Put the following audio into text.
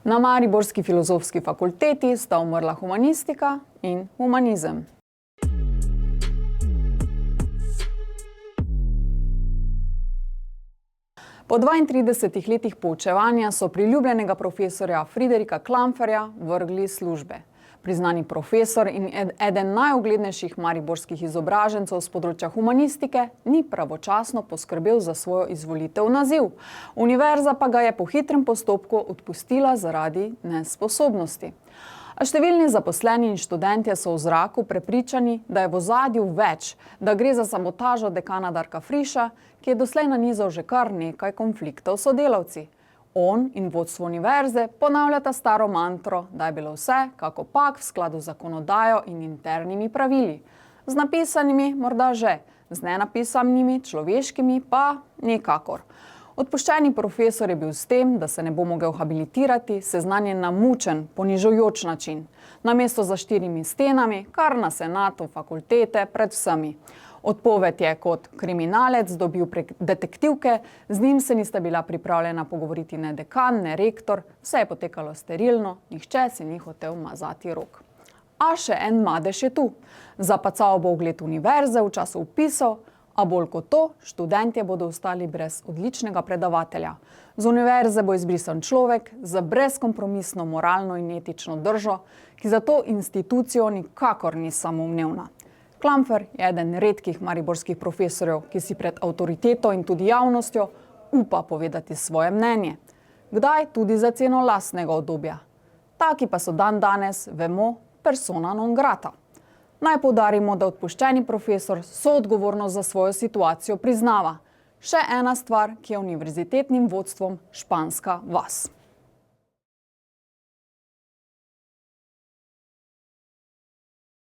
Na mariborski filozofski fakulteti sta umrla humanistika in humanizem. Po 32 letih poučevanja so priljubljenega profesorja Friderika Klamferja vrgli iz službe. Priznani profesor in eden najuglednejših mariborskih izobražencev s področja humanistike ni pravočasno poskrbel za svojo izvolitev v naziv. Univerza pa ga je po hitrem postopku odpustila zaradi nesposobnosti. A številni zaposleni in študentje so v zraku prepričani, da je v ozadju več, da gre za sabotažo dekana Darka Friša, ki je doslej nanizal že kar nekaj konfliktov s sodelavci. On in vodstvo univerze ponavljata staro mantro, da je bilo vse kakopak v skladu z zakonodajo in internimi pravili. Z napisanimi morda že, z nenapisanimi, človeškimi pa nikakor. Odpuščeni profesor je bil s tem, da se ne bo mogel habilitirati, seznanjen na mučen, ponižujoč način. Namesto za 4 stenami, kar na senatu fakultete pred vsemi. Odpoved je kot kriminalec dobil prek detektivke, z njim se nista bila pripravljena pogovoriti ne dekan, ne rektor, vse je potekalo sterilno, nihče si ni hotel mazati rok. A še en madež je tu. Zapacal bo ugled univerze v času vpisov, a bolj kot to, študentje bodo ostali brez odličnega predavatelja. Z univerze bo izbrisan človek z brezkompromisno moralno in etično držo, ki za to institucijo nikakor ni samoumevna. Klamfer je eden redkih mariborskih profesorjev, ki si pred avtoriteto in tudi javnostjo upa povedati svoje mnenje. Kdaj tudi za ceno lastnega udobja. Taki pa so dandanes, vemo, persona non grata. Naj poudarimo, da odpuščeni profesor soodgovornost za svojo situacijo priznava. Še ena stvar, ki je univerzitetnim vodstvom španska vas.